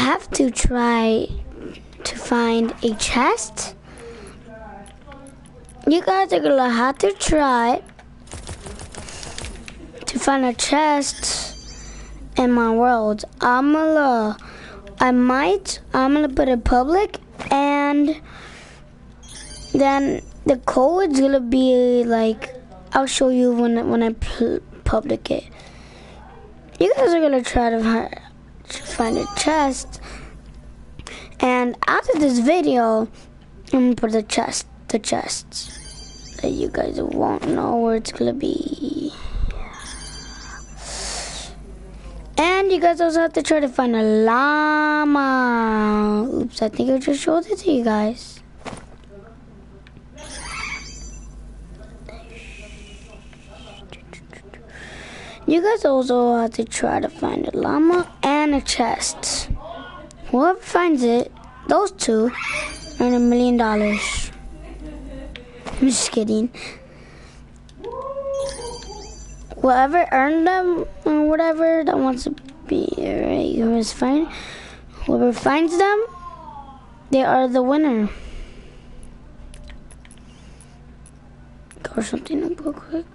have to try to find a chest. You guys are gonna have to try to find a chest in my world. I'm gonna put it public, and then the code's gonna be like, I'll show you when I public it. You guys are gonna try to find a chest, and after this video, I'm gonna put the chests that you guys won't know where it's gonna be. And you guys also have to try to find a llama. Oops, I think I just showed it to you guys. You guys also have to try to find a llama and a chest. Whoever finds it, those two, earn $1 million. I'm just kidding. Whoever earned them or whatever that wants to be right, whoever finds them, they are the winner. Or something real quick.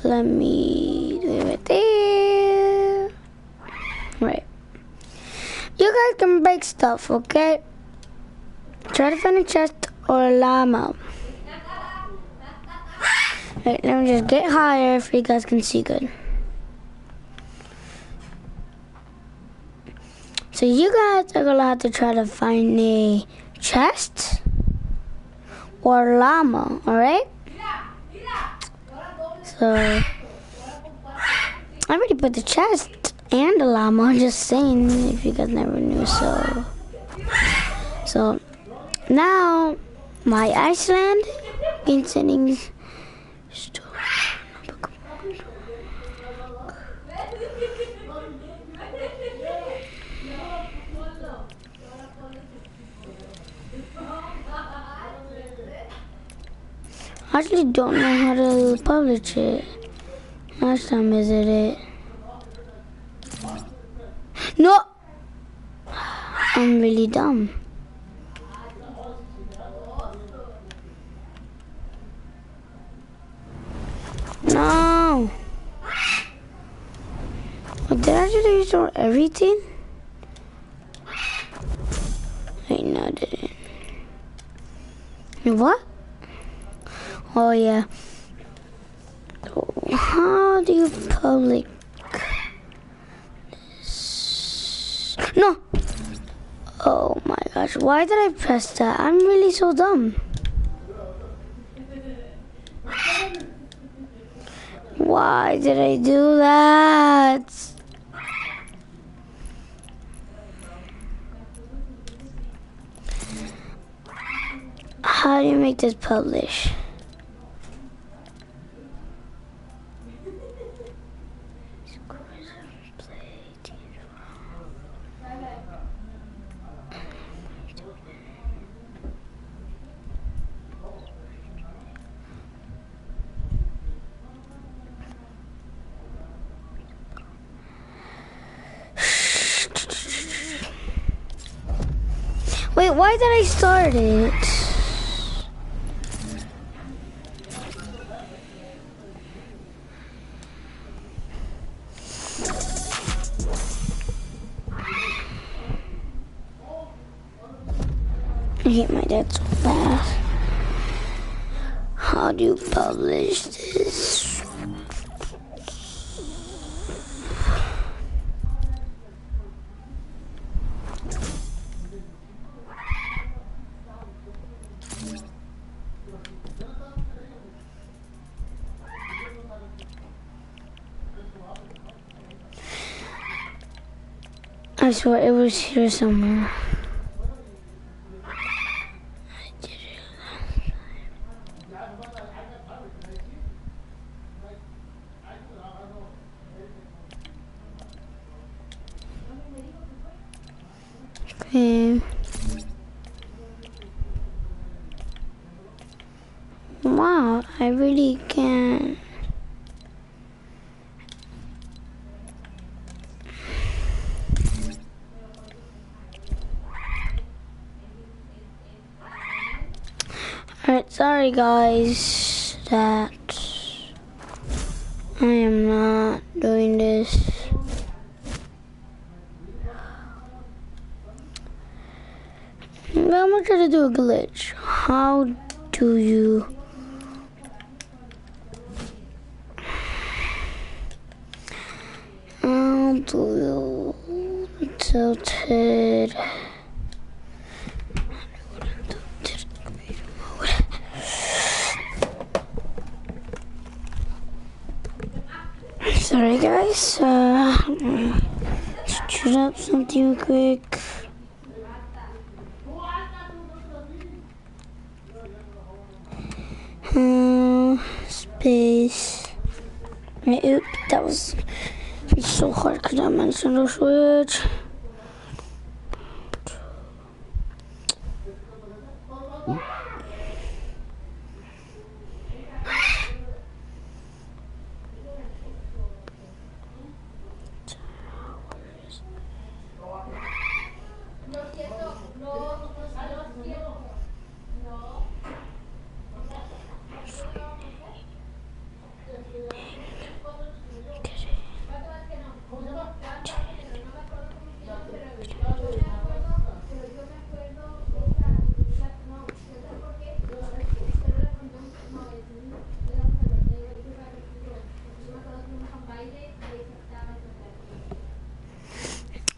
Let me do it right there. Right. You guys can break stuff, okay? Try to find a chest or a llama. Right, let me just get higher so you guys can see good. So you guys are gonna have to try to find a chest or a llama, alright? So I already put the chest and the llama, I'm just saying if you guys never knew. So now my Iceland game settings. I actually don't know how to publish it. Last time I did it. No! I'm really dumb. No! Did I actually restore everything? Wait, no, I didn't. What? Oh yeah. So how do you public this? No! Oh my gosh, why did I press that? I'm really so dumb. Why did I do that? How do you make this publish? Wait, why did I start it? I hate my dad so bad. How do you publish this? I swear it was here somewhere. I did it last time. Okay. Wow, I really can't. Sorry guys that I am not doing this. But I'm gonna try to do a glitch. How do you tilted? Sorry guys, let's choose up something real quick. Space. Oops, that was so hard because I mentioned the switch.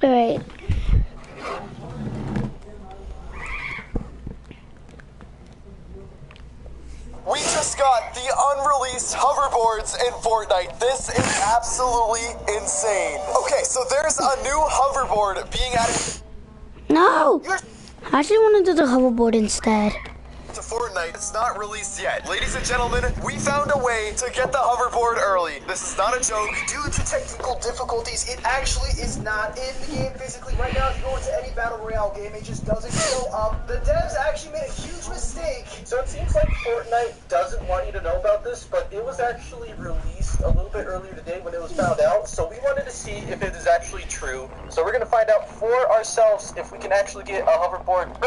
Alright. We just got the unreleased hoverboards in Fortnite. This is absolutely insane. Okay, so there's a new hoverboard being added. No! I actually want to do the hoverboard instead. To Fortnite. It's not released yet. Ladies and gentlemen, we found a way to get the hoverboard early. This is not a joke. Due to technical difficulties, it actually is not in the game physically. Right now, if you go into any Battle Royale game, it just doesn't show up. The devs actually made a huge mistake. So it seems like Fortnite doesn't want you to know about this, but it was actually released a little bit earlier today when it was found out. So we wanted to see if it is actually true. So we're going to find out for ourselves if we can actually get a hoverboard.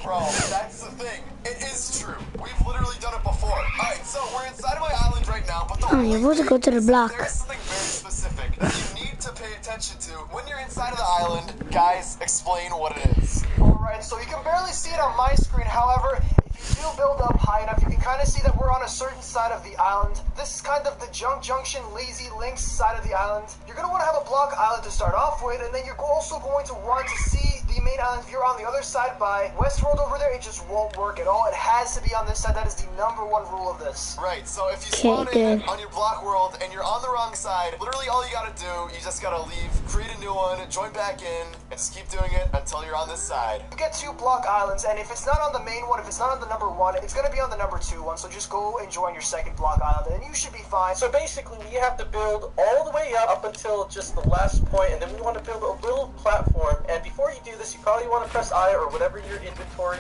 Bro, that's the thing. It is true. We've literally done it before. Alright, so we're inside of my island right now, but the You're supposed to go to the block. There's something very specific that you need to pay attention to when you're inside of the island. Guys, explain what it is. Alright, so you can barely see it on my screen. However, if you do build up high enough, you can kind of see that we're on a certain side of the island. This is kind of the Junction Lazy Links side of the island. You're going to want to have a block island to start off with, and then you're also going to want to see the main island. If you're on the other side by Westworld over there, it just won't work at all. It has to be on this side. That is the #1 rule of this. Right, so if you spawn in on your block world and you're on the wrong side, literally all you gotta do, you just gotta leave, create a new one, join back in, and just keep doing it until you're on this side. You get 2 block islands, and if it's not on the main one, if it's not on the #1, it's gonna be on the #2 one, so just go and join your second block island, and you should be fine. So basically, we have to build all the way up until just the last point, and then we want to build a little platform. And before you do this, you probably want to press I or whatever your inventory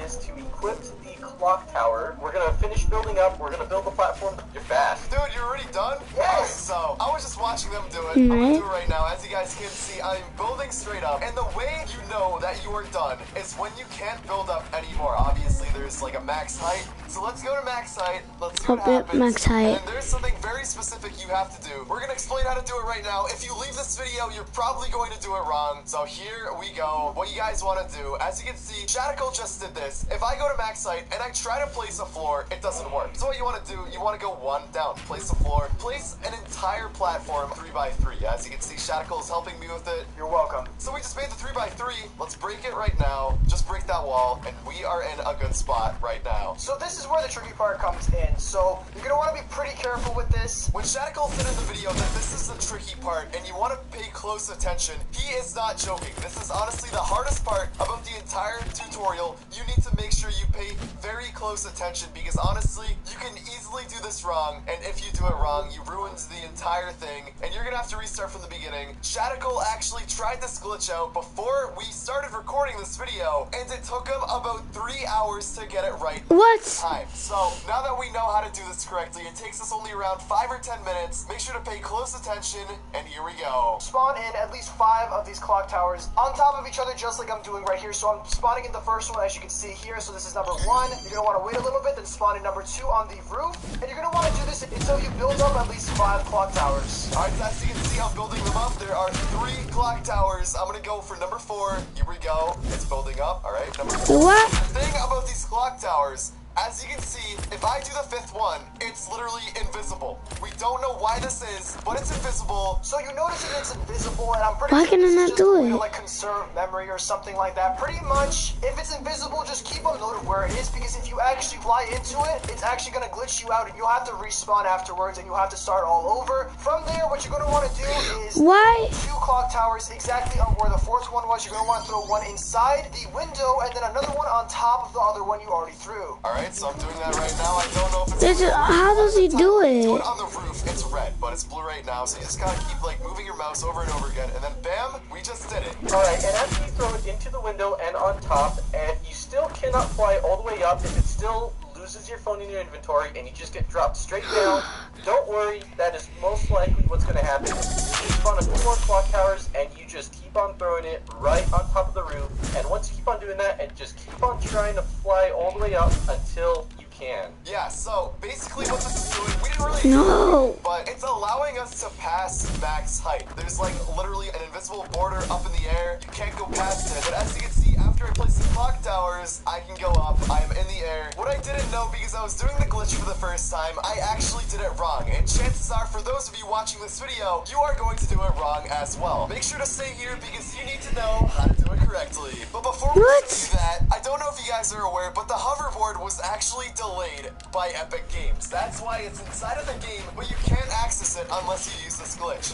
is to equip the clock tower. We're gonna finish building up. We're gonna build the platform. You're fast. Dude, you're already done? Yes! So, I was just watching them do it. I'm gonna do it right now. As you guys can see, I'm building straight up. And the way you know that you are done is when you can't build up anymore. Obviously, there's like a max height. So let's go to max height. Let's see what happens. Max height. And there's something very specific you have to do. We're gonna explain how to do it right now. If you leave this video, you're probably going to do it wrong. So here we go. What you guys want to do. As you can see, Shadical just did this. If I go to max height and I try to place a floor, it doesn't work. So what you want to do, you want to go 1 down. Place a floor. Place an entire platform 3x3. As you can see, Shadical is helping me with it. You're welcome. So we just made the 3x3. Let's break it right now. Just break that wall, and we are in a good spot right now. So this is where the tricky part comes in. So you're gonna want to be pretty careful with this. When Shadical said in the video that this is the tricky part, and you want to pay close attention, he is not joking. This is honestly the hardest part about the entire tutorial. You need to make sure you pay very close attention, because honestly, you can easily do this wrong, and if you do it wrong, you ruined the entire thing, and you're gonna have to restart from the beginning. Shadical actually tried this glitch out before we started recording this video, and it took him about 3 hours to get it right. What? Time. So now that we know how to do this correctly, it takes us only around 5 or 10 minutes. Make sure to pay close attention location, and here we go. Spawn in at least 5 of these clock towers on top of each other, just like I'm doing right here. So I'm spawning in the first one, as you can see here. So this is number 1. You're going to want to wait a little bit, then spawn in number 2 on the roof. And you're going to want to do this until you build up at least 5 clock towers. Alright, as you can see, I'm building them up. There are 3 clock towers. I'm going to go for number 4. Here we go. It's building up. Alright, number 4. What? The thing about these clock towers, as you can see, if I do the 5th one, it's literally invisible. We don't know why this is, but it's invisible. So you notice that it's invisible, and I'm pretty Why sure can I this is not just do a way it? to like conserve memory or something like that. Pretty much, if it's invisible, just keep a note of where it is, because if you actually fly into it, it's actually gonna glitch you out, and you'll have to respawn afterwards, and you'll have to start all over. From there, what you're gonna want to do is Why? 2 clock towers exactly on where the 4th one was. You're gonna want to throw one inside the window, and then another one on top of the other one you already threw. Alright, so I'm doing that right now. I don't know if This is, how does he do do it? it on the roof. It's red, but it's blue right now, so you just gotta keep like moving your mouse over and over again, and then bam, we just did it. Alright, and after you throw it into the window and on top, and you still cannot fly all the way up if it still loses your phone in your inventory and you just get dropped straight down, don't worry, that is most likely what's going to happen. You just spawn a few more clock towers and you just keep on throwing it right on top of the roof, and once you keep on doing that, and just keep on trying to fly all the way up until you can. Yeah, so basically what this is doing, we didn't really No. but it's allowing us to pass max height. There's like literally an invisible border up in the air. You can't go past it. But as you can see, after I place the clock towers, I can go up. I am in the air. What I didn't know, because I was doing the glitch for the first time, I actually did it wrong. And chances are, for those of you watching this video, you are going to do it wrong as well. Make sure to stay here because you need to know how to do it correctly. But before we What? show you that, I don't know if you guys are aware, but the hoverboard was actually delayed by Epic Games. That's why it's inside of the game, but you can't access it unless you use this glitch.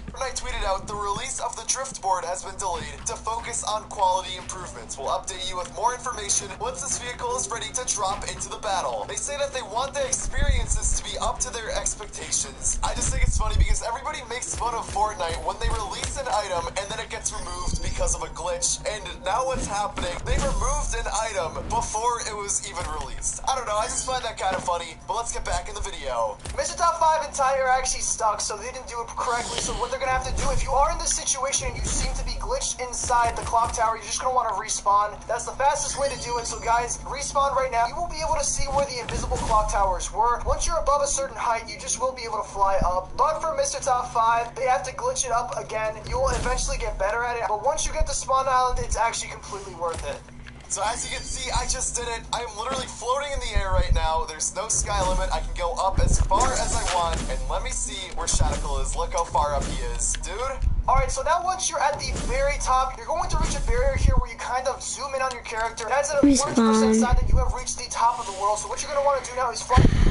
Fortnite tweeted out, the release of the drift board has been delayed to focus on quality improvements. We'll update you with more information once this vehicle is ready to drop into the battle. They say that they want the experiences to be up to their expectations. I just think it's funny because everybody makes fun of Fortnite when they release an item and then it gets removed because of a glitch. And now what's happening, they removed an item before it was even released. I don't know, I just find that kind of funny, but let's get back in the video. Mr. Top 5 and Ty are actually stuck, so they didn't do it correctly. So what they're gonna have to do, if you are in this situation and you seem to be glitched inside the clock tower, you're just gonna want to respawn. That's the fastest way to do it. So guys, respawn right now. You will be able to see where the invisible clock towers were. Once you're above a certain height, you just will be able to fly up. But for Mr. Top 5, they have to glitch it up again. You will eventually get better at it, but once you get to Spawn Island, it's actually completely worth it. So as you can see, I just did it. I am literally floating in the air right now. There's no sky limit. I can go up as far as I want. And let me see where Shadical is. Look how far up he is. Dude. Alright, so now once you're at the very top, you're going to reach a barrier here where you kind of zoom in on your character. That's an important Respawn. sign that you have reached the top of the world. So what you're going to want to do now is fly through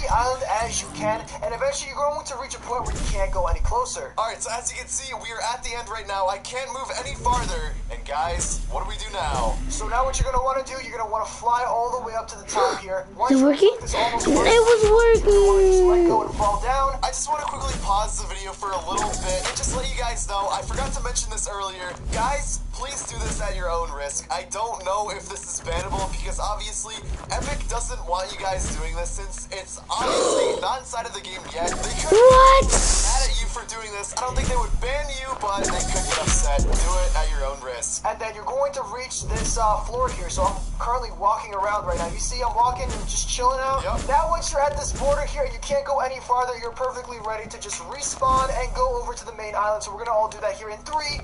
the island as you can, and eventually you're going to reach a point where you can't go any closer. Alright, so as you can see, we are at the end right now. I can't move any farther. And guys, what do we do now? So now what you're going to want to do, you're going to want to fly all the way up to the top here. Once Is it working? this almost It works, was just let working. go and fall down. I just want to quickly pause the video for a little bit and just let you guys know, I forgot to mention this earlier. Guys, please do this at your own risk. I don't know if this is bannable because obviously Epic doesn't want you guys doing this since it's obviously not inside of the game yet. They could What? be mad at you for doing this. I don't think they would ban you, but they could get upset. Do it at your own risk. And then you're going to reach this floor here. So I'm currently walking around right now. You see I'm walking and just chilling out. Yep. Now once you're at this border here, you can't go any farther. You're perfectly ready to just respawn and go over to the main island. So we're going to all do that here in 3, 2,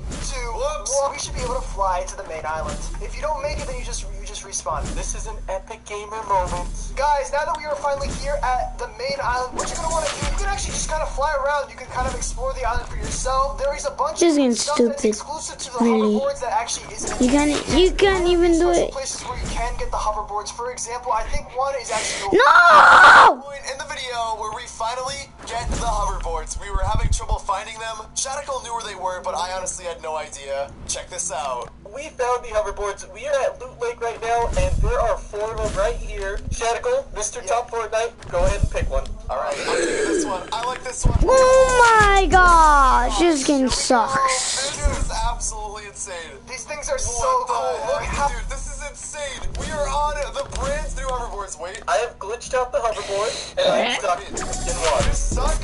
Whoops. 1. We should be able to fly to the main island. If you don't make it, then you just respawn. This is an epic gamer moment. Guys, now that we are finally here at the main island, what you're going to want to do, you can actually just kind of fly around. You can kind of explore the island for yourself. There is a bunch This of is stuff that's stupid. exclusive to the Really. hoverboards that actually isn't. You can't even do Special it. places where you can get the hoverboards. For example, I think one is actually No! Point in the video where we finally get the hoverboards. We were having trouble finding them. Shadical knew where they were, but I honestly had no idea. Check this out. We found the hoverboards. We are at Loot Lake right now, and there are 4 of them right here. Shadical, Mr. Top Fortnite, go ahead and pick one. Alright, I'm taking this one. I like this one. Oh my gosh, this game sucks. This is absolutely insane. These things are so What the cool. Look heck, how... dude, this is insane. We are on the brand new hoverboards. Wait. I have glitched out the hoverboard, and I'm stuck in water. You're stuck?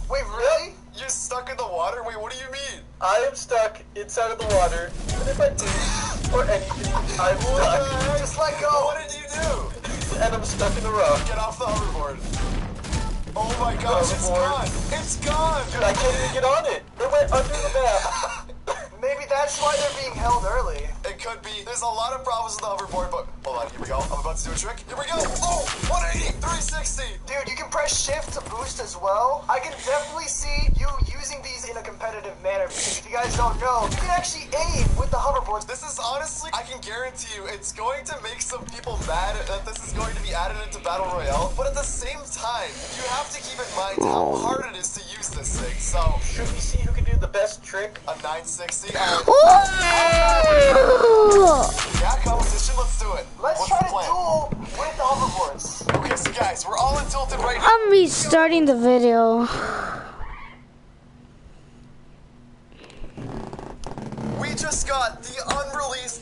Wait, really? You're stuck in the water? Wait, what do you mean? I am stuck inside of the water. Even if I do or anything, I'm stuck. Just let go. What did you do? And I'm stuck in the rock. Get off the hoverboard. Oh my gosh, it's gone. It's gone. Dude, I can't even get on it. It went under the map. Maybe that's why they're being held early. It could be. There's a lot of problems with the hoverboard, but hold on, here we go. I'm about to do a trick. Here we go. Oh, 180, 360. Dude, you can press shift to boost as well. I can definitely see you using these in a competitive manner because if you guys don't know, you can actually aim with the hoverboards. This is honestly, I can guarantee you, it's going to make some people mad that this is going to be added into Battle Royale, but at the same time, you have to keep in mind how hard it is to use this thing. So, Should we see who can do the best trick? a 960. Yeah, competition, let's do it. Let's What's try the to plan? duel with the hoverboards. Okay, so guys, we're all in tilted right now. I'm restarting the video. We just got the unreleased.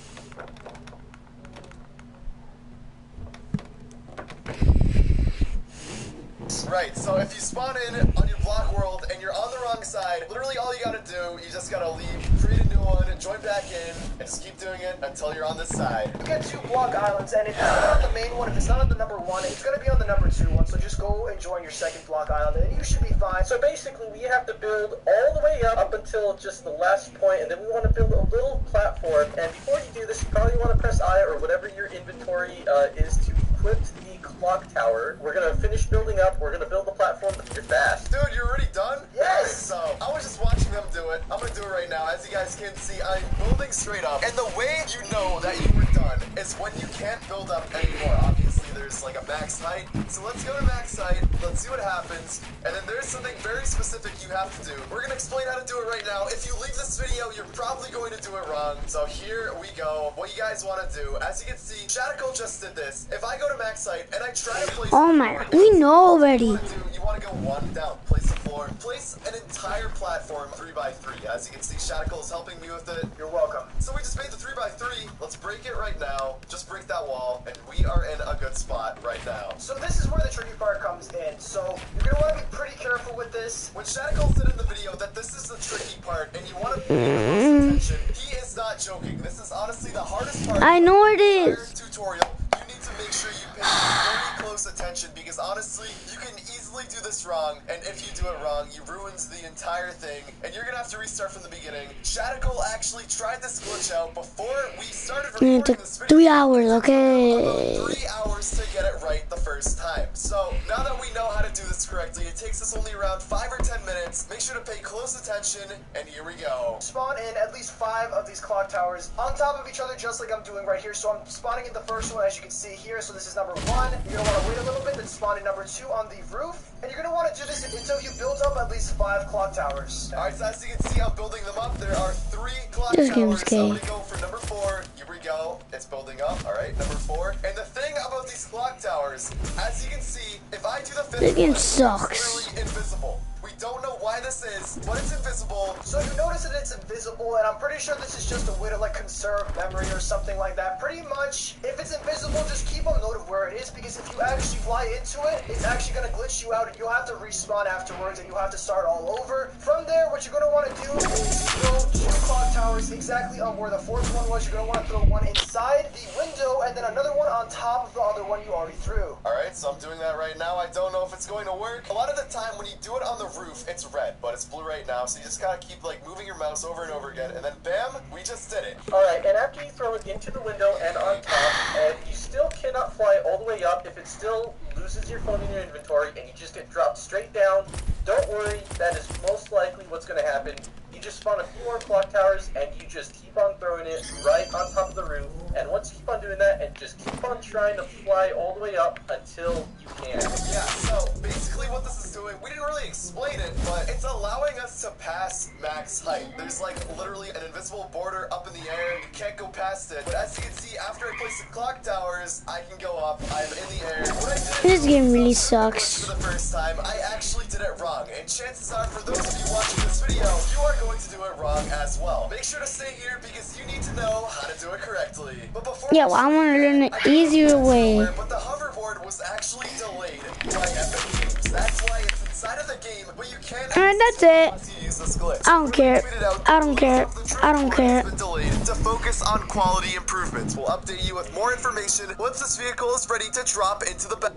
Right, so if you spawn in on your block world and you're on the wrong side, literally all you gotta do, you just gotta leave, create a new one, join back in, and just keep doing it until you're on this side. You get 2 block islands, and if it's not on the main one, if it's not on the number 1, it's going to be on the number 2 one, so just go and join your second block island, and you should be fine. So basically, we have to build all the way up until just the last point, and then we want to build a little platform. And before you do this, you probably want to press I or whatever your inventory is to equip the clock tower. We're gonna finish building up. We're gonna build the platform pretty fast. Dude, you're already done? Yes! So, I was just watching them do it. I'm gonna do it right now. As you guys can see, I'm building straight up. And the way you know that you were done is when you can't build up anymore. Obviously, there's like a max height. So let's go to max height. Let's see what happens. And then there's something very specific you have to do. We're gonna explain how to do it right now. If you leave this video, you're probably going to do it wrong. So here we go. What you guys want to do. As you can see, Shadical just did this. If I go to max height and I try to place... Oh my, we know already. You want to go one down. Place the floor. Place an entire platform 3x3. As you can see, Shadical is helping me with it. You're welcome. So we just made the 3x3. Let's break it right now. Just break that wall, and we are in a good spot right now. So this is where the tricky part comes in. So you're gonna want to be pretty careful with this. When Shadical said in the video that this is the tricky part, and you want to pay close attention, he is not joking. This is honestly the hardest part. I know it of the entire is. tutorial. You need to make sure you pay very close attention because honestly, you can easily do this wrong, and if you do it wrong, you ruins the entire thing, and you're gonna have to restart from the beginning. Shadical actually tried this glitch out before we started recording It took this video. 3 hours, About okay? 3 hours to get it right the first time. So now that we know how to do this correctly, it takes us only around 5 or 10 minutes. Make sure to pay close attention, and here we go. Spawn in at least 5 of these clock towers on top of each other, just like I'm doing right here. So I'm spawning in the first one, as you can see here. So this is number 1. You're gonna want to wait a little bit, then spawn in number 2 on the roof, and you're gonna want to do this until you build up at least 5 clock towers. Alright, so as you can see, I'm building them up. There are 3 clock This game towers. is So I'm gay. gonna go for number 4. Here we go. It's building up. Alright, number 4. And the thing about these clock towers, as you can see, if I do the 5th This game one, sucks. it's literally invisible. We don't know why this is, but it's invisible. So you notice that it's invisible, and I'm pretty sure this is just a way to like conserve memory or something like that. Pretty much, if it's invisible, just keep a note of where it is, because if you actually fly into it, it's actually gonna glitch you out, and you'll have to respawn afterwards, and you'll have to start all over. From there, what you're gonna want to do is throw 2 clock towers exactly on where the 4th one was. You're gonna want to throw one inside the window, and then another one on top of the other one you already threw. Alright, so I'm doing that right now. I don't know if it's going to work. A lot of the time when you do it on the roof, it's red, but it's blue right now, so you just gotta keep like moving your mouse over and over again, and then bam, we just did it. Alright, and after you throw it into the window and on top, and you still cannot fly all the way up if it still loses your phone in your inventory and you just get dropped straight down, don't worry, that is most likely what's going to happen. You just spawn a few more clock towers and you just keep on throwing it right on top of the roof, and once you keep on doing that and just keep on trying to fly all the way up until you can. Yeah, so basically what this is doing, we didn't really explain it, but it's allowing us to pass max height. There's like literally an invisible border up in the air. You can't go past it. But as you can see, after I place the clock towers, I can go up. I'm in the air. What I did This game really sucks. for the first time, I actually did it wrong. And chances are, for those of you watching this video, you are going to do it wrong as well. Make sure to stay here because you need to know how to do it correctly. But before Yeah, well, I want to learn an easier way. But the hoverboard was actually delayed by Epic Games. That's why it's inside of the game, but you can't. Alright, that's it. Use this glitch. I don't care. I don't care. I don't care. To focus on quality improvements, we'll update you with more information once this vehicle is ready to drop into the back.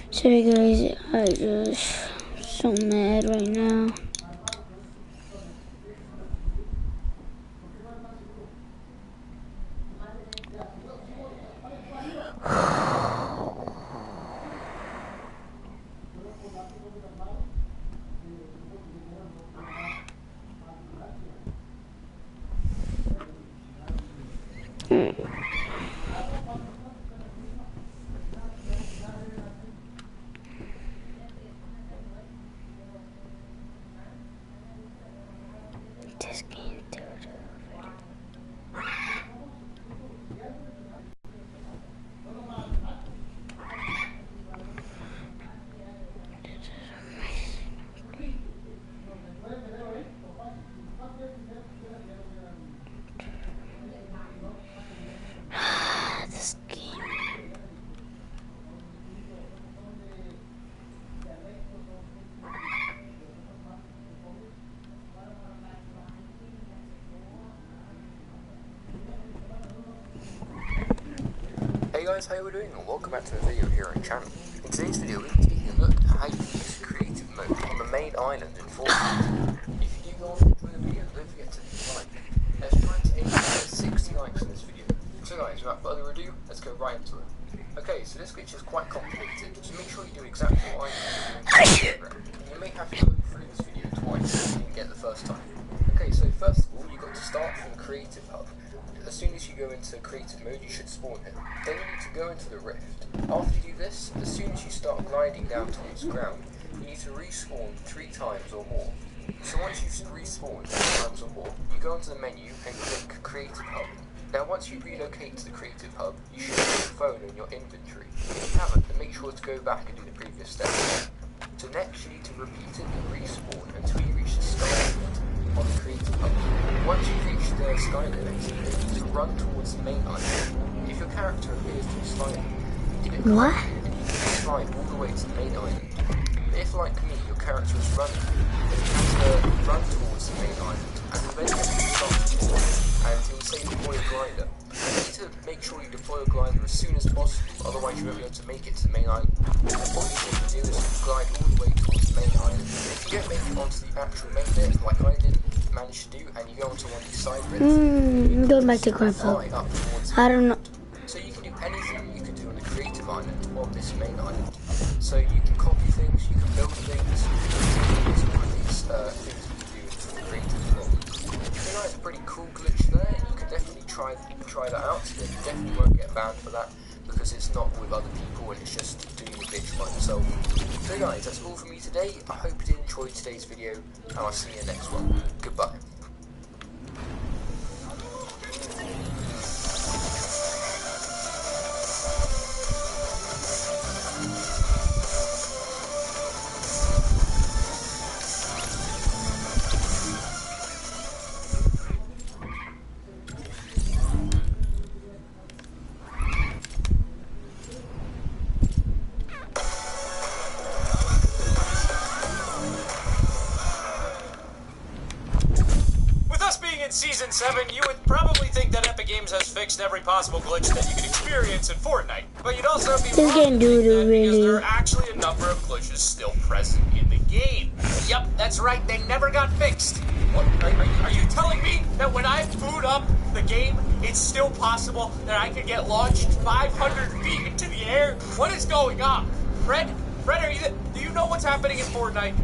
Sorry guys, I just so mad right now. This game, dude. This game. Hey guys, how are we doing? And welcome back to a video here on the channel. In today's video, we're going to be taking a look at how you can use creative mode on the main island in Fortnite. If you do go on to enjoy the video, don't forget to leave a like. Let's try to aim for 60 likes in this video. So guys, without further ado, let's go right into it. Okay, so this glitch is quite complicated, so make sure you do exactly what I did. And you may have to go through this video twice if you didn't get the first time. Okay, so first of all, you've got to start from Creative Hub. As soon as you go into creative mode, you should spawn here. Then you need to go into the rift. After you do this, as soon as you start gliding down towards the ground, you need to respawn 3 times or more. So once you've respawned 3 times or more, you go into the menu and click Creative Hub. Now once you relocate to the Creative Hub, you should have your phone in your inventory. If you haven't, then make sure to go back and do the previous steps. So next, you need to repeatedly respawn until you reach the sky limit on the Creative Hub. Once you've reached the sky limit, you need to run towards the main island. If your character appears to be sliding, you did it correctly and you can slide all the way to the main island. If, like me, your character is running, then you need to run towards the main island and eventually start to fall, and it will say deploy a glider. You need to make sure you deploy a glider as soon as possible, otherwise you won't be able to make it to the main island. What you need to do is glide all the way towards the main island. If you don't make it onto the actual main bit, like I did, manage to do, and you go onto one of these side bits, Going back to Grandpa. I don't know. So you can do anything you can do on the creative island on this main island. So you can copy things, you can build things, there's all of these things you can do with the creative world. So that's a pretty cool glitch there. You can definitely try that out. You definitely won't get banned for that because it's not with other people and it's just doing the glitch by yourself. So guys, that's all from me today. I hope you did enjoy today's video and I'll see you in the next one. Goodbye. In Season 7, you would probably think that Epic Games has fixed every possible glitch that you can experience in Fortnite. But you'd also be wrong to think that because there are actually a number of glitches still present in the game. Yep, that's right, they never got fixed. What, are you telling me that when I boot up the game, it's still possible that I could get launched 500 feet into the air? What is going on? Fred, are you do you know what's happening in Fortnite?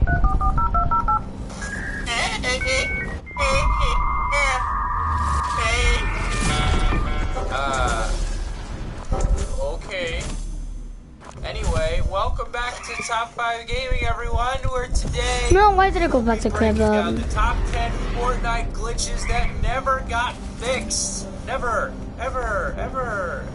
Okay. Anyway, welcome back to Top 5 Gaming, everyone, where today... No, why did I go back to breaking Crab? down the top 10 Fortnite glitches that never got fixed. Never. Ever.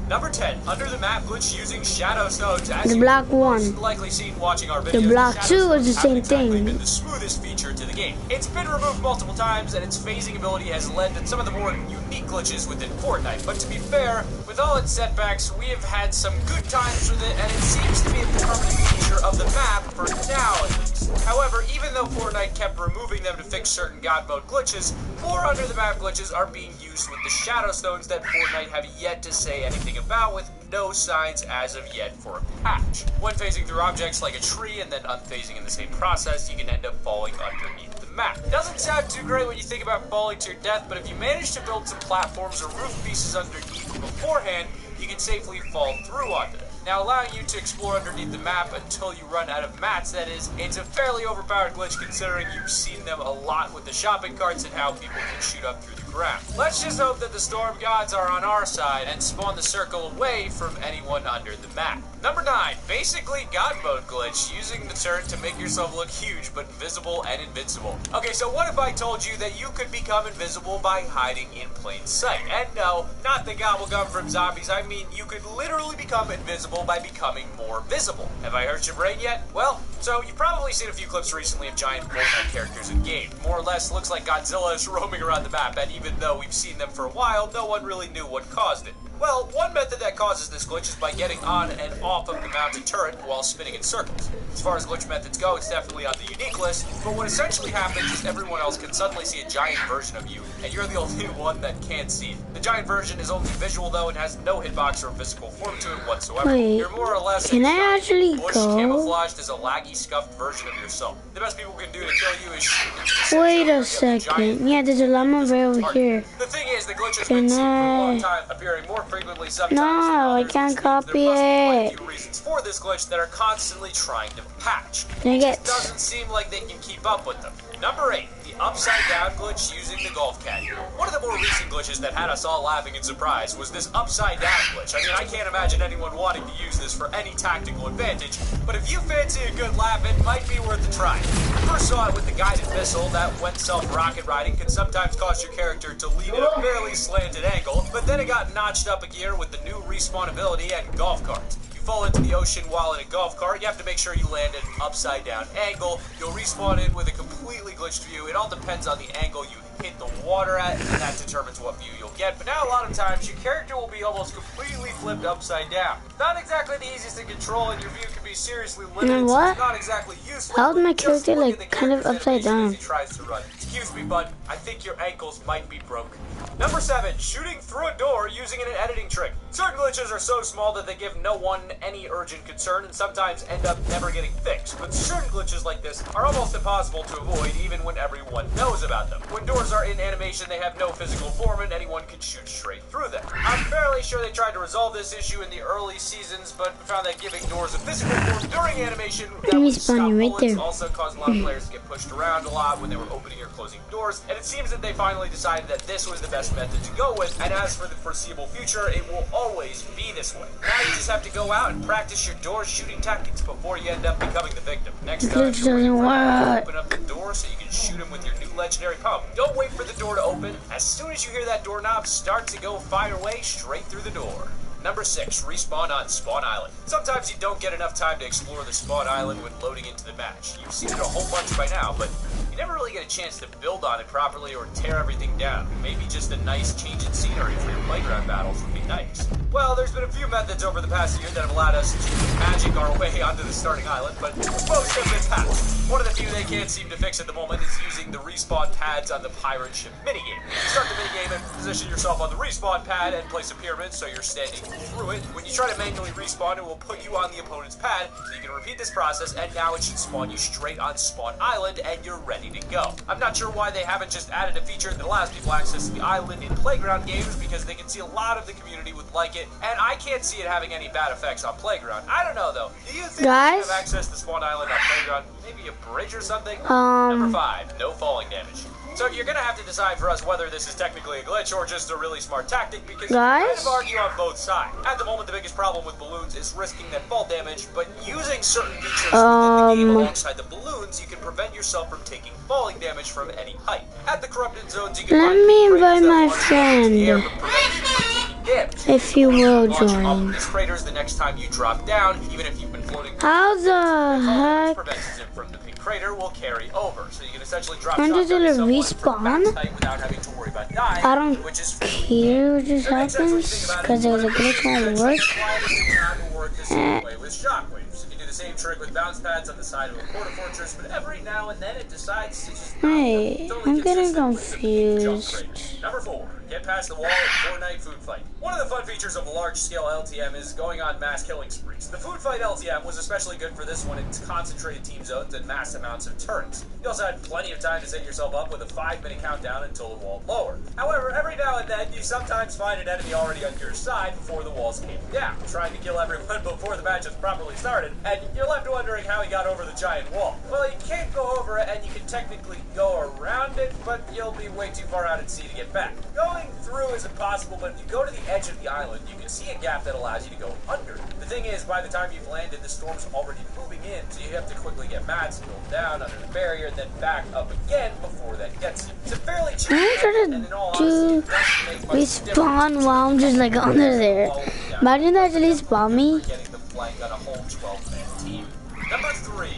Number 10, under the map glitch using shadow stones. As The you block most one. likely seen watching our videos, The block shadow two is the stones same haven't exactly thing. been the smoothest feature to the game. It's been removed multiple times, and its phasing ability has led to some of the more unique glitches within Fortnite. But to be fair, with all its setbacks, we have had some good times with it, and it seems to be a permanent feature of the map for now at least. However, even though Fortnite kept removing them to fix certain God mode glitches, more under the map glitches are being used with the shadow stones that Fortnite have yet to say anything about, with no signs as of yet for a patch. When phasing through objects like a tree and then unphasing in the same process, you can end up falling underneath the map. Doesn't sound too great when you think about falling to your death, but if you manage to build some platforms or roof pieces underneath beforehand, you can safely fall through onto them. Now, allowing you to explore underneath the map until you run out of mats, that is, it's a fairly overpowered glitch considering you've seen them a lot with the shopping carts and how people can shoot up through the ground. Let's just hope that the storm gods are on our side and spawn the circle away from anyone under the map. Number 9, basically God mode glitch, using the turret to make yourself look huge but visible and invincible. Okay, so what if I told you that you could become invisible by hiding in plain sight? And no, not the gobblegum from zombies, I mean you could literally become invisible by becoming more visible. Have I hurt your brain yet? Well, so you've probably seen a few clips recently of giant Fortnite characters in game. More or less looks like Godzilla is roaming around the map, and even though we've seen them for a while, no one really knew what caused it. Well, one method that causes this glitch is by getting on and off of the mounted turret while spinning in circles. As far as glitch methods go, it's definitely on the unique list, but what essentially happens is everyone else can suddenly see a giant version of you, and you're the only one that can't see it. The giant version is only visual though and has no hitbox or physical form to it whatsoever. Wait, you're more or less can a I giant actually bush go? camouflaged as a laggy, scuffed version of yourself. The best people can do to kill you is shoot. Wait a second. Yeah, there's a llama bear over here. The thing is, the glitch has Can been seen for a long I- time, appearing more frequently sometimes. No, I can't copy there must be quite a it. few reasons for this glitch that are constantly trying to patch. Dang It it. just doesn't seem like they can keep up with them. Number 8, the upside down glitch using the golf caddy. One of the more recent glitches that had us all laughing in surprise was this upside down glitch. I mean, I can't imagine anyone wanting to use this for any tactical advantage, but if you fancy a good laugh, it might be worth a try. I first saw it with the guided missile that, when self-rocket riding, can sometimes cause your character to lean at a fairly slanted angle, but then it got notched up a gear with the new respawn ability and golf carts. You fall into the ocean while in a golf cart, you have to make sure you land at an upside down angle. You'll respawn in with a completely glitched view. It all depends on the angle you hit the water at, and that determines what view you'll get. But now a lot of times your character will be almost completely flipped upside down. Not exactly the easiest to control, and your view can be seriously limited. what? So it's not exactly useful. How's my Just character, look like, at the kind of character's upside animation down? as he tries to run. Excuse me, bud. I think your ankles might be broke. Number 7, shooting through a door using an editing trick. Certain glitches are so small that they give no one any urgent concern and sometimes end up never getting fixed. But certain glitches like this are almost impossible to avoid even when everyone knows about them. When doors are in animation, they have no physical form and anyone can shoot straight through them. I'm fairly sure they tried to resolve this issue in the early seasons, but found that giving doors a physical form during animation that me would spawn stop you right bullets there. also caused a lot of players to get pushed around a lot when they were opening or closing doors, and it seems that they finally decided that this was the best method to go with, and as for the foreseeable future, it will always be this way. Now you just have to go out and practice your door shooting tactics before you end up becoming the victim. Next time, Glitch you're waiting doesn't for a guy to work. open up the door so you can shoot him with your new legendary pump. Don't wait for the door to open. As soon as you hear that doorknob start to go, fire away straight through the door. Number 6, respawn on Spawn Island. Sometimes you don't get enough time to explore the Spawn Island when loading into the match. You've seen it a whole bunch by now, but you never really get a chance to build on it properly or tear everything down. Maybe just a nice change in scenery for your playground battles would be nice. Well, there's been a few methods over the past year that have allowed us to magic our way onto the starting island, but most have been patched. One of the few they can't seem to fix at the moment is using the respawn pads on the pirate ship minigame. You start the minigame and position yourself on the respawn pad and place a pyramid so you're standing through it. When you try to manually respawn, it will put you on the opponent's pad, so you can repeat this process, and now it should spawn you straight on Spawn Island, and you're ready to go. I'm not sure why they haven't just added a feature that allows people access to the island in Playground games, because they can see a lot of the community would like it, and I can't see it having any bad effects on Playground. I don't know, though. Do you think you have access to Spawn Island on Playground? Maybe a bridge or something? Number 5, no falling damage. So you're gonna have to decide for us whether this is technically a glitch or just a really smart tactic, because you kind of argue on both sides. At the moment, the biggest problem with balloons is risking that fall damage, but using certain features within the game alongside the balloons, you can prevent yourself from taking falling damage from any height. At the corrupted zones, you can let me invite my friend, if you will join. These craters the next time you drop down, even if you've been floating. How the heck? Prevents it from the pink crater will carry over, so you can essentially drop when does it respawn? without having to worry about dying. I don't care what just happens because there was a glitch when it worked. With shockwaves, you can do the same trick with bounce pads on the side of a porta fortress, but every now and then it decides to just. Hey, I'm getting confused. Number 4. Get past the wall in Fortnite food fight. One of the fun features of a large-scale LTM is going on mass killing sprees. The food fight LTM was especially good for this one in its concentrated team zones and mass amounts of turrets. You also had plenty of time to set yourself up with a 5-minute countdown until the wall lowered. However, every now and then you sometimes find an enemy already on your side before the walls came down, trying to kill everyone before the match has properly started, and you're left wondering how he got over the giant wall. Well, you can't go over it, and you can technically go around it, but you'll be way too far out at sea to get back. Going through is impossible, but if you go to the edge of the island, you can see a gap that allows you to go under. The thing is, by the time you've landed, the storm's already moving in, so you have to quickly get mats, go down under the barrier, and then back up again before that gets you. It's a fairly cheap I'm trying to respawn while I'm just like under there. Imagine that actually spawn me. Number 3.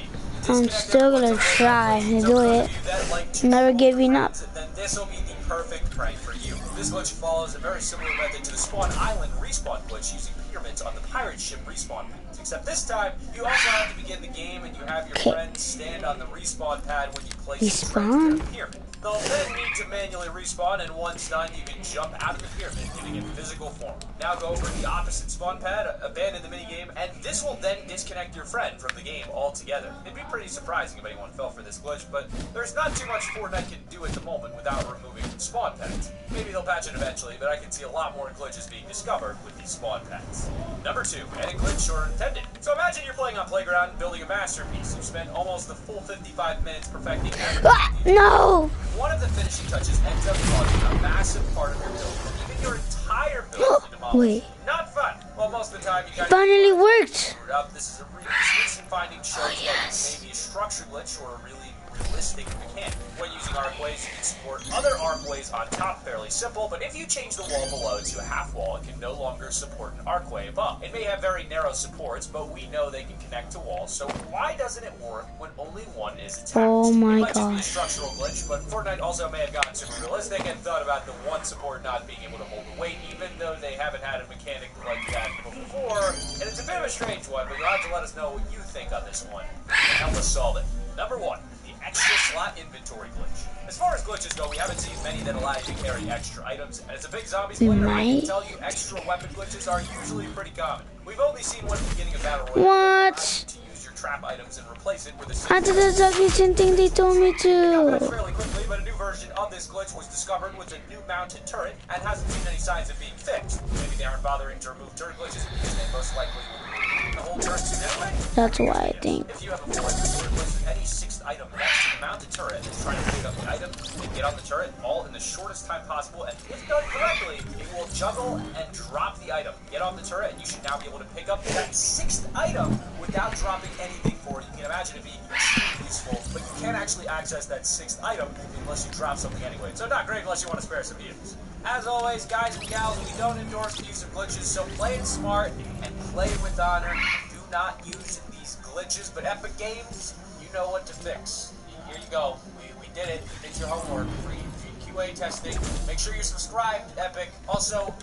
I'm still gonna try to do it. Never giving up. Then this will be the perfect prank for you. This glitch follows a very similar method to the Spawn Island respawn glitch using pyramids on the pirate ship respawn pads. Except this time, you also have to begin the game and you have your friends stand on the respawn pad when you place the pyramid. They'll then need to manually respawn, and once done, you can jump out of the pyramid, giving it physical form. Now go over to the opposite spawn pad, abandon the minigame, and this will then disconnect your friend from the game altogether. It'd be pretty surprising if anyone fell for this glitch, but there's not too much Fortnite can do at the moment without removing spawn pads. Maybe they'll patch it eventually, but I can see a lot more glitches being discovered with these spawn pads. Number 2, any glitch or intended. So imagine you're playing on Playground, building a masterpiece. You've spent almost the full 55 minutes perfecting everything. No! One of the finishing touches ends up causing a massive part of your build, or even your entire build to demolish. Wait. Not fun. Well, most of the time you guys finally worked. This is a recent finding shows that it may be a structure glitch or a really realistic mechanic. When using arcways, you can support other arcways on top, fairly simple, but if you change the wall below to a half wall, it can no longer support an arcway above. It may have very narrow supports, but we know they can connect to walls, so why doesn't it work when only one is attached? Oh my it might just be a gosh. structural glitch, but Fortnite also may have gotten super realistic and thought about the one support not being able to hold the weight, even though they haven't had a mechanic like that before. And it's a bit of a strange one, but you'll have to let us know what you think on this one and help us solve it. Number 1. Extra slot inventory glitch. As far as glitches go, we haven't seen many that allow you to carry extra items, and as a big zombies player, I can tell you extra weapon glitches are usually pretty common. We've only seen one at the beginning of Battle Royale. What? To use your trap items and replace it with a I did the same thing they told me to. fairly quickly, but a new version of this glitch was discovered with a new mounted turret and hasn't seen any signs of being fixed. Maybe they aren't bothering to remove turret glitches because they most likely will remove the whole turret soon anyway. That's why I think. If you have a full inventory with any 6th item next to the mounted turret and trying to pick up the item and get on the turret all in the shortest time possible, and if done correctly, it will juggle and drop the item. Get on the turret and you should now be able to pick up that 6th item without dropping anything for it. You can imagine it being extremely useful, but you can't actually access that 6th item unless you drop something anyway. So not great unless you want to spare some heals. As always, guys and gals, we don't endorse the use of glitches, so play it smart and play with honor. Do not use these glitches, but Epic Games, you know what to fix. Here you go. We did it. It's your homework. Free QA testing. Make sure you're subscribed, Epic. Also,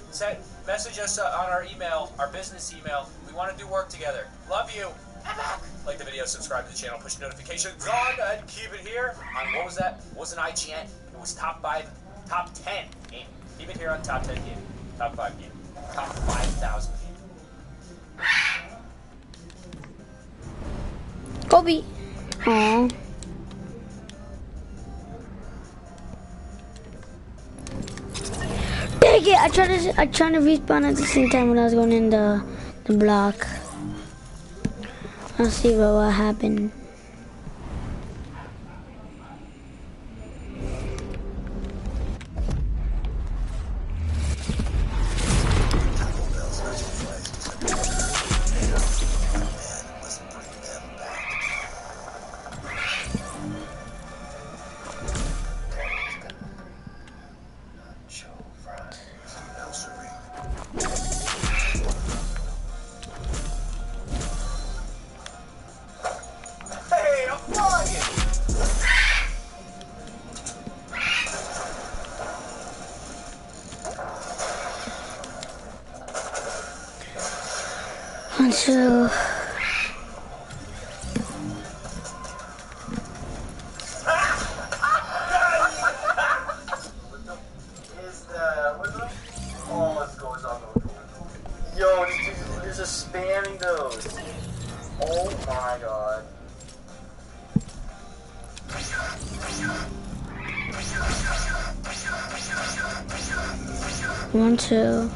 message us on our email, our business email. We want to do work together. Love you. Like the video, subscribe to the channel, push notifications on, and keep it here on, what was that? It wasn't IGN. It was top 10 game. Keep it here on top 10 game. Top 5 game. Top 5,000 game. Kobe. Aww. Dang it! I tried to respawn at the same time when I was going in the block. I'll see what happened. So Yo, this just spamming those. Oh my god. one, two.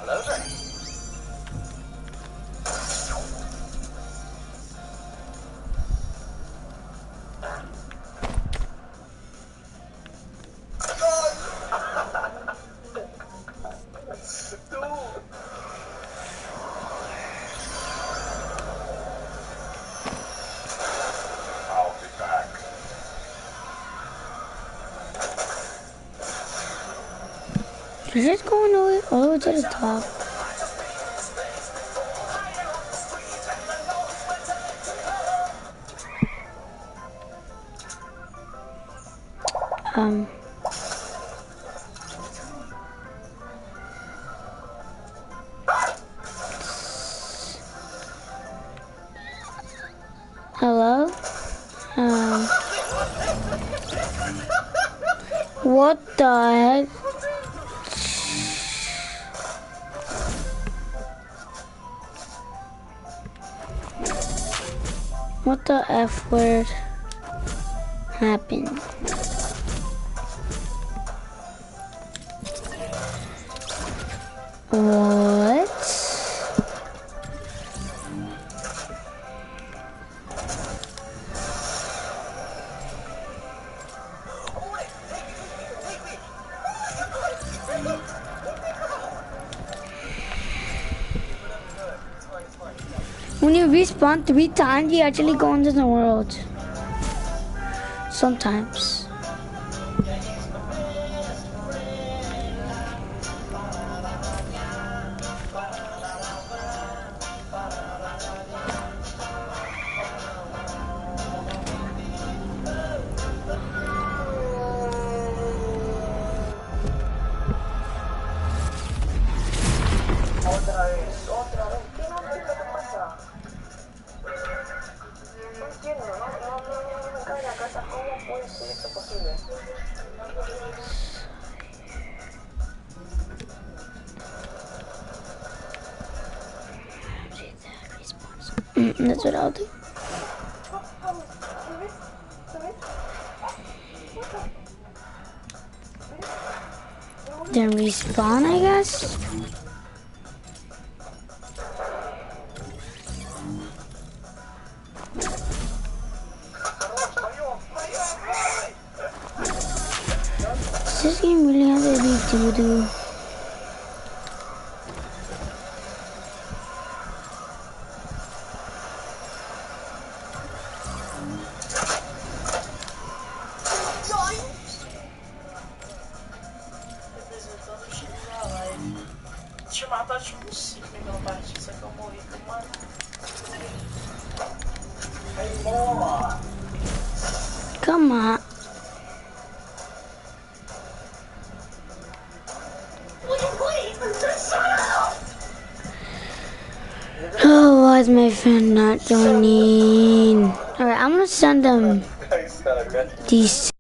Hello there. I'll be back. Is it going all the way to the top? Hello? What the heck? What the F word happened? What? When you respawn 3 times, you actually go into the world. Sometimes. That's what I'll do. Then respawn, I guess. This game really has a big doo-doo. Deixa eu matar tipo uns 5 pela partida, só que eu morri por uma. Come on. is my friend not joining? Alright, I'm gonna send them these.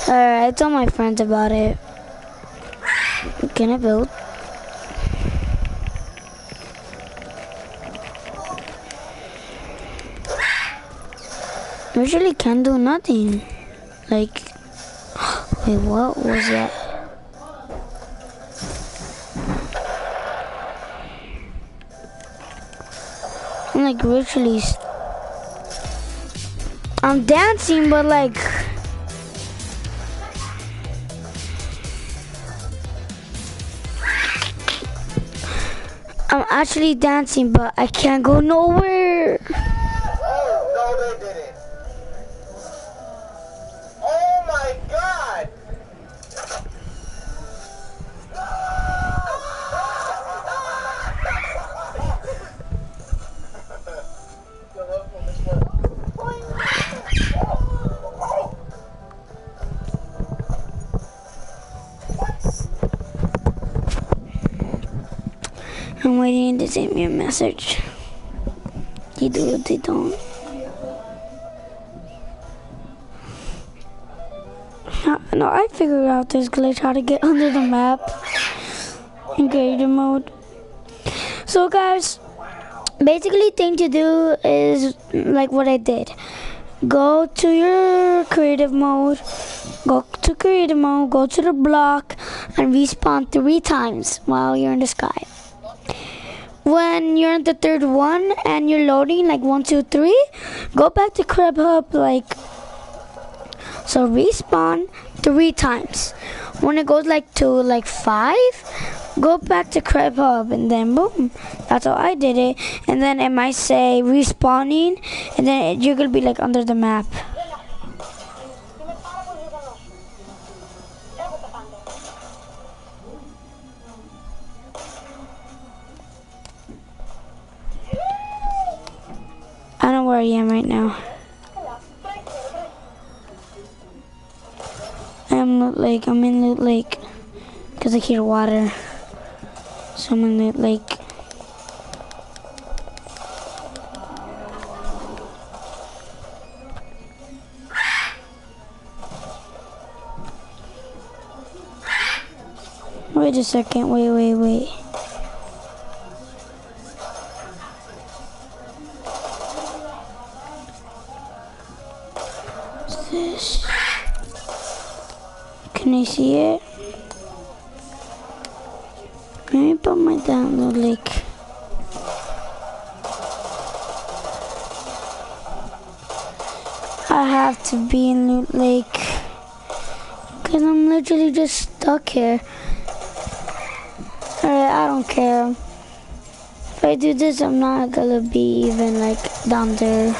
Alright, I told my friends about it. Can I build? Usually can't do nothing. Like, wait, what was that? I'm like literally, I'm dancing, but like, I'm actually dancing, but I can't go nowhere. Oh, no, they didn't. Oh my god! I'm waiting to send me a message. They do, they don't. No, I figured out this glitch how to get under the map in creative mode. So guys, basically thing to do is like what I did. Go to your creative mode, go to the block, and respawn 3 times while you're in the sky. When you're in the 3rd one and you're loading like 1, 2, 3, go back to crib hub so respawn 3 times. When it goes to 5, go back to crib hub and then boom. That's how I did it. And then it might say respawning, and then you're gonna be under the map. I don't know where I am right now. I'm in Loot Lake, because I hear water. So I'm in Loot Lake. Wait a second, wait. What's this? Can I see it? Let me put my download link. I have to be in Loot Lake because I'm literally just stuck here. Alright, I don't care. If I do this, I'm not gonna be even down there.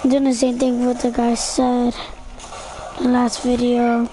Doing the same thing what the guy said in the last video.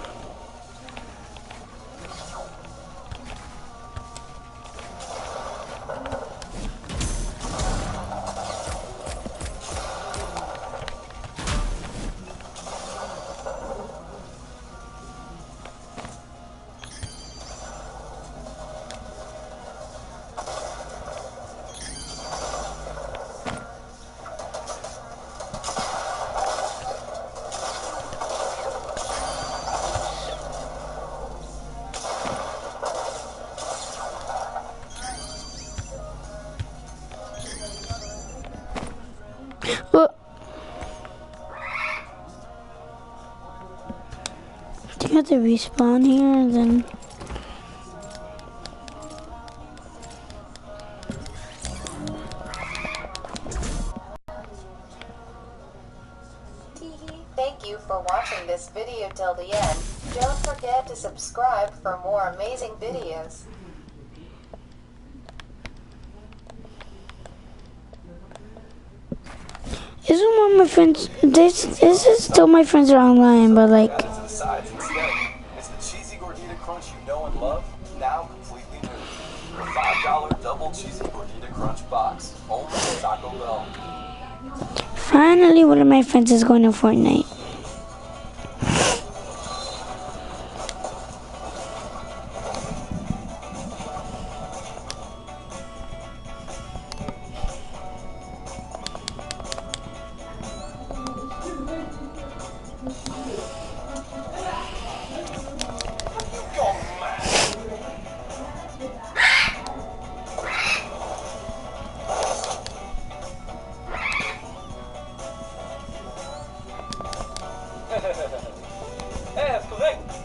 have to respawn here and then. Thank you for watching this video till the end. Don't forget to subscribe for more amazing videos. This is one of my friends. This is still my friends are online, but like. Add it to the sides instead. It's the cheesy gordita crunch you know and love, now completely new. The $5 double cheesy gordita crunch box, only at Taco Bell. Finally, one of my friends is going to Fortnite. É, correto.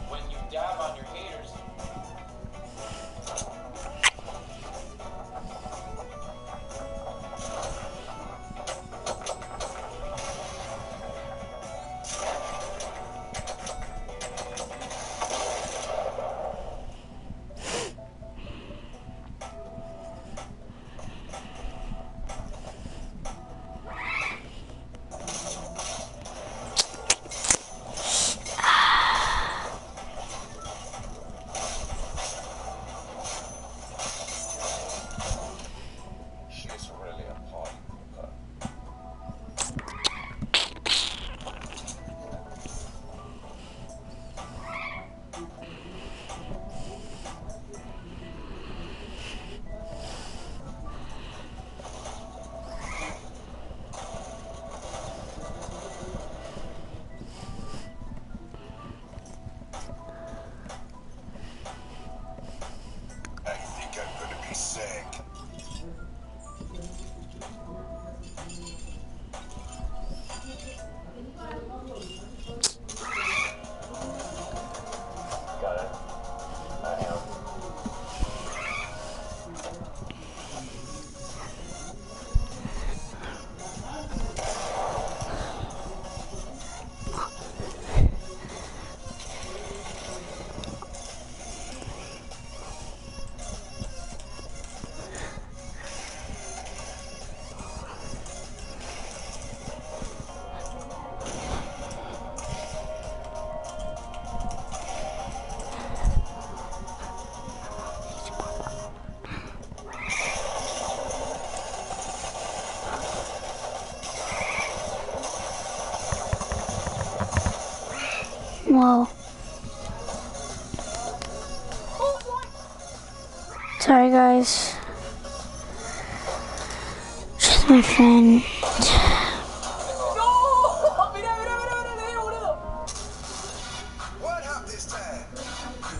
When you dab on your haters. She's really a party pooper. I think I'm gonna be sick. Got it. I am. Whoa. Sorry, guys. Just my friend. What hop this time?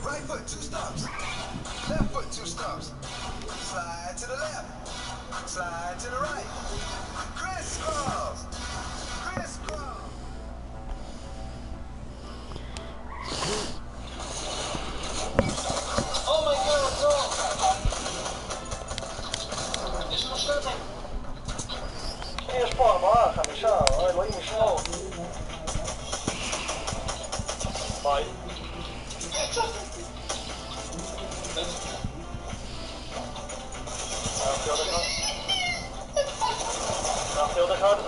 Right foot, 2 stumps. Left foot, 2 stumps. Slide to the left. Slide to the right. Crisscross. Crisscross. Oh my god, no! ايش بقى معاها مشان هاي لي مشان Bye. Feel the card?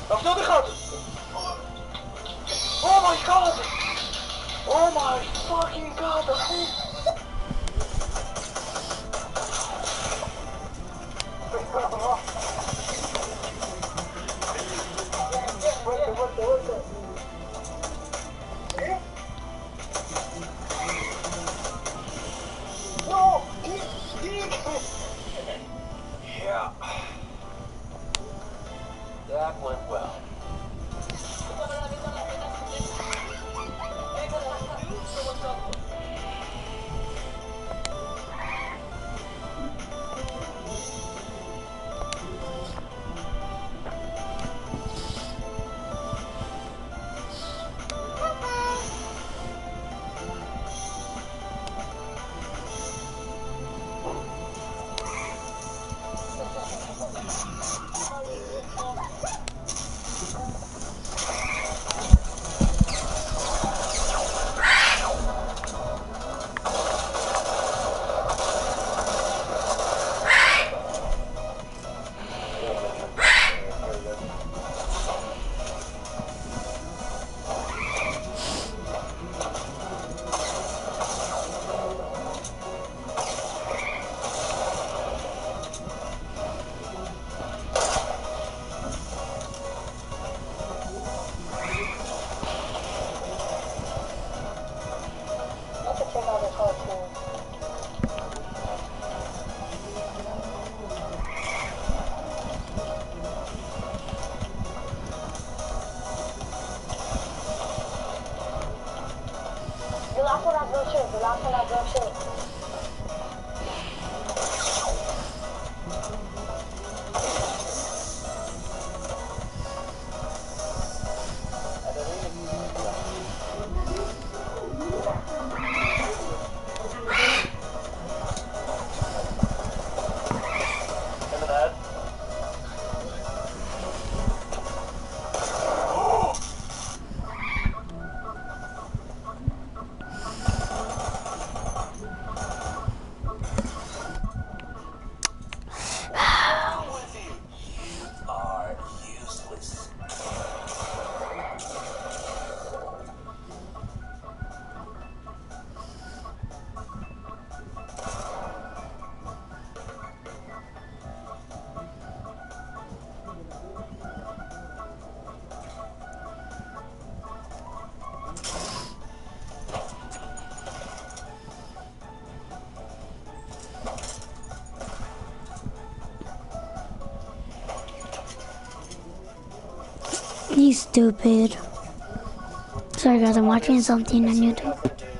Nog snel de gaten! Oh my god! Oh my fucking god, dat is... No! Yeah. That went well. You stupid. Sorry guys, I'm watching something on YouTube.